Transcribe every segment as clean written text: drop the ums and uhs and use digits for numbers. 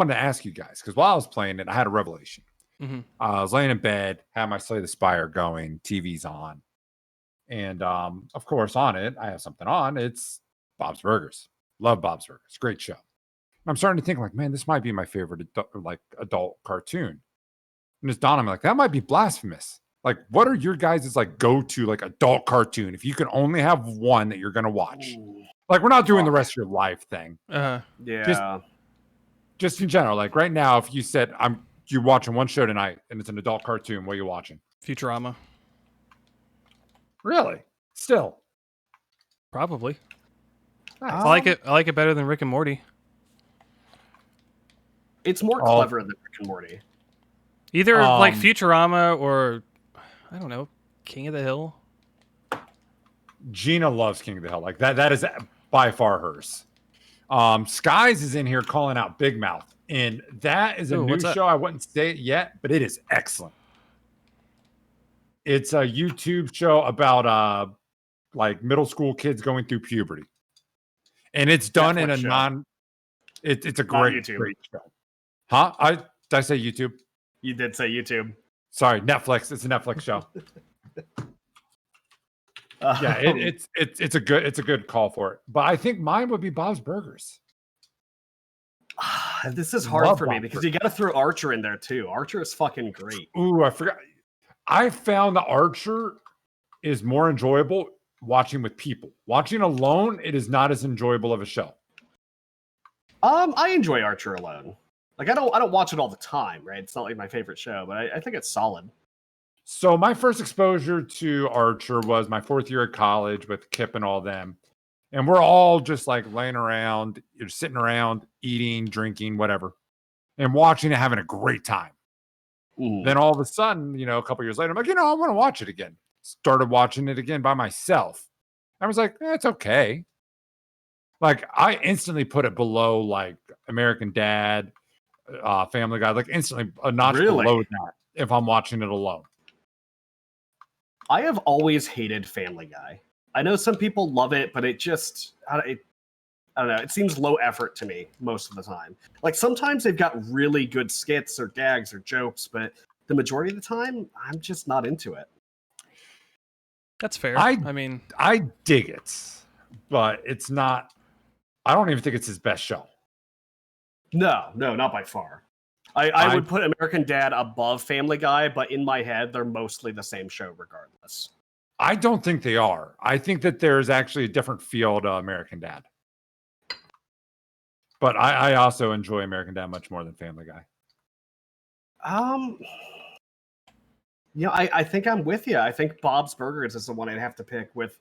wanted to ask you guys because while I was playing it, I had a revelation. Mm-hmm. I was laying in bed, had my Slay the Spire going, TV's on, and of course on it, I have something on. It's Bob's Burgers. Love Bob's Burgers. Great show. I'm starting to think like, man, this might be my favorite adult cartoon. And it's dawning on me like that might be blasphemous. Like, what are your guys' like go-to like adult cartoon if you can only have one that you're gonna watch? Ooh. Like, we're not doing the rest of your life thing. Yeah. Just in general, like right now, if you said you're watching one show tonight and it's an adult cartoon, what are you watching? Futurama. Really? Still? Probably. Nice. I like it better than Rick and Morty. It's more clever than Rick and Morty. Either like Futurama or I don't know, King of the Hill. Gina loves King of the Hill. Like that is by far hers. Skies is in here calling out Big Mouth, and that is a new show. I wouldn't say it yet, but it is excellent. It's a YouTube show about like middle school kids going through puberty, and it's done Netflix in a show. It's a great show. Huh? Did I say YouTube? You did say YouTube. Sorry, Netflix. It's a Netflix show. Yeah, it's a good call for it. But I think mine would be Bob's Burgers. This is hard for me because you got to throw Archer in there too. Archer is fucking great. Ooh, I forgot. I found the Archer is more enjoyable watching with people. Watching alone, it is not as enjoyable of a show. I enjoy Archer alone. Like I don't watch it all the time, right? It's not like my favorite show, but I think it's solid. So my first exposure to Archer was my 4th year at college with Kip and all them. And we're all just like laying around, you're sitting around, eating, drinking, whatever, and watching it, having a great time. Then all of a sudden, a couple years later, I'm like, I want to watch it again. Started watching it again by myself. I was like, it's okay. Like I instantly put it below like American Dad, Family Guy, like instantly a notch below that if I'm watching it alone. I have always hated Family Guy. I know some people love it, but I don't know. It seems low effort to me most of the time. Like sometimes they've got really good skits or gags or jokes, but the majority of the time, I'm just not into it. That's fair. I dig it, but it's not. I don't even think it's his best show. No, not by far. I would put American Dad above Family Guy, but in my head, they're mostly the same show regardless. I don't think they are. I think that there's actually a different feel to American Dad. But I also enjoy American Dad much more than Family Guy. I think I'm with you. I think Bob's Burgers is the one I'd have to pick with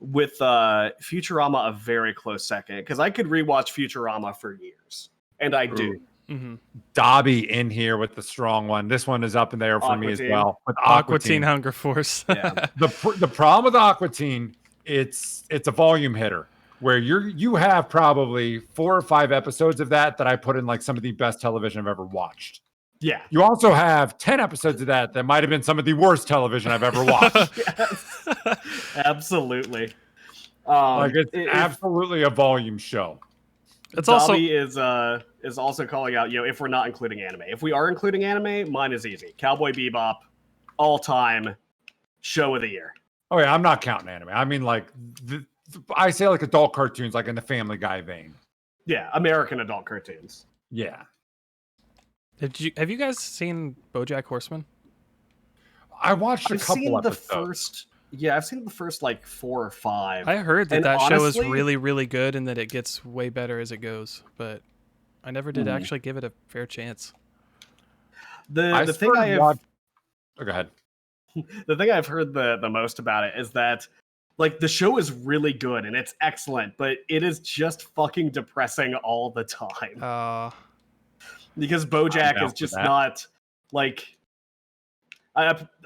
Futurama a very close second, because I could rewatch Futurama for years, and I do. Mm-hmm. Dobby in here with the strong one. This one is up in there for me as well. With Aqua Teen Hunger Force. Yeah. The problem with Aqua Teen, it's a volume hitter where you have probably 4 or 5 episodes of that I put in like some of the best television I've ever watched. Yeah. You also have 10 episodes of that might have been some of the worst television I've ever watched. Yes. Absolutely. Like it's absolutely a volume show. It's Dobby is also calling out, if we're not including anime. If we are including anime, mine is easy. Cowboy Bebop, all-time show of the year. Oh yeah, I'm not counting anime. I mean like I say like adult cartoons, like in the Family Guy vein. Yeah, American adult cartoons. Yeah. Have you guys seen BoJack Horseman? I watched a couple episodes. I've seen the first like 4 or 5. I heard that show is really, really good and that it gets way better as it goes, but I never did actually give it a fair chance. The thing I have... Oh, go ahead. The thing I've heard the most about it is that like the show is really good and it's excellent, but it is just fucking depressing all the time. Because BoJack is just not like...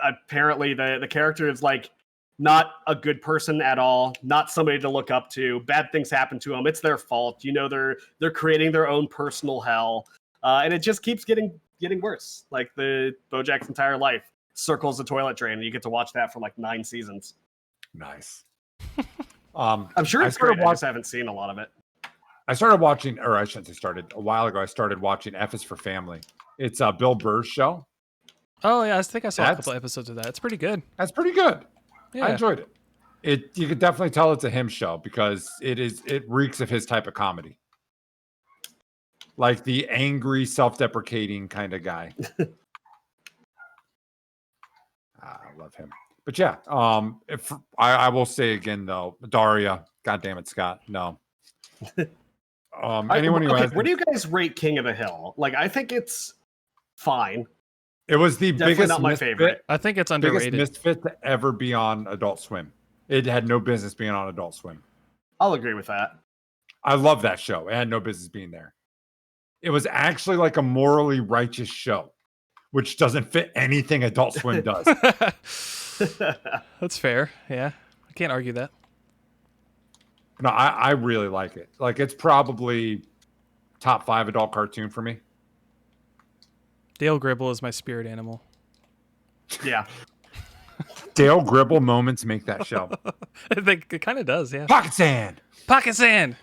apparently the character is like not a good person at all, not somebody to look up to. Bad things happen to them. It's their fault. They're creating their own personal hell. And it just keeps getting worse. Like the BoJack's entire life circles the toilet drain, and you get to watch that for like 9 seasons. Nice. I'm sure it's great. I just haven't seen a lot of it. I started watching, or I shouldn't say started, a while ago, I started watching F is for Family. It's a Bill Burr's show. Oh yeah, I think I saw a couple episodes of that. It's pretty good. That's pretty good. Yeah. I enjoyed it. You could definitely tell it's a him show because it reeks of his type of comedy. Like the angry, self-deprecating kind of guy. I love him. But yeah, if I will say again though, Daria, God damn it, Scott, no. Anyone who has, where do you guys rate King of the Hill? Like, I think it's fine. it was the Definitely biggest not my misfit, favorite. I think it's biggest underrated. misfit to ever be on Adult Swim. It had no business being on Adult Swim. I'll agree with that. I love that show. It had no business being there. It was actually like a morally righteous show, which doesn't fit anything Adult Swim does. That's fair. Yeah, I can't argue that. No, I really like it. Like, it's probably top 5 adult cartoon for me. Dale Gribble is my spirit animal. Yeah. Dale Gribble moments make that show. I think it kind of does. Yeah. Pocket sand. Pocket sand.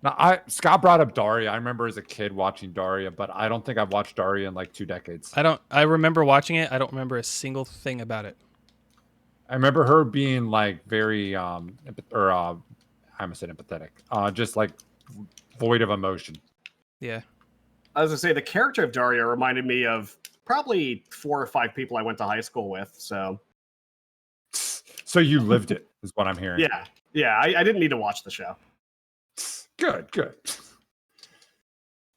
Now, Scott brought up Daria. I remember as a kid watching Daria, but I don't think I've watched Daria in like 2 decades. I remember watching it. I don't remember a single thing about it. I remember her being like very, I almost said empathetic, just like void of emotion. Yeah. I was gonna say the character of Daria reminded me of probably 4 or 5 people I went to high school with. So you lived it, is what I'm hearing. Yeah. I didn't need to watch the show. Good.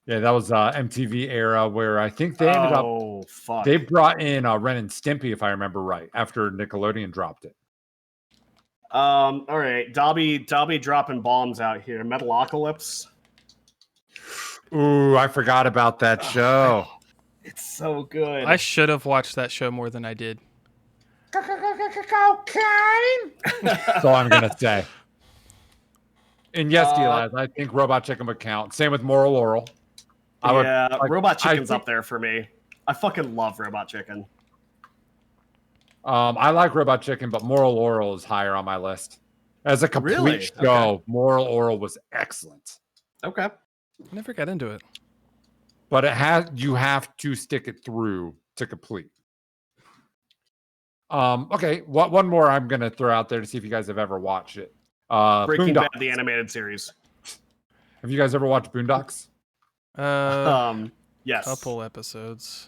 Yeah, that was MTV era where I think they ended up. Fuck. They brought in Ren and Stimpy, if I remember right, after Nickelodeon dropped it. All right, Dobby dropping bombs out here. Metalocalypse. Ooh, I forgot about that show. It's so good. I should have watched that show more than I did. Cocaine. That's all I'm gonna say. And yes, Eli, I think Robot Chicken would count. Same with Moral Laurel. Robot Chicken's up there for me. I fucking love Robot Chicken. I like Robot Chicken, but Moral Laurel is higher on my list. As a complete show, Okay. Moral Laurel was excellent. Okay. I never got into it. But you have to stick it through to complete. Okay, one more I'm gonna throw out there to see if you guys have ever watched it. Breaking Boondocks. Bad, the animated series. Have you guys ever watched Boondocks? Yes. Couple episodes.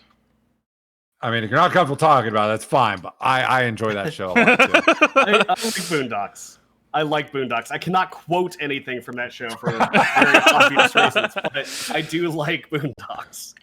I mean, if you're not comfortable talking about it, that's fine. But I enjoy that show a lot too. I like Boondocks. I like Boondocks. I cannot quote anything from that show for very obvious reasons, but I do like Boondocks.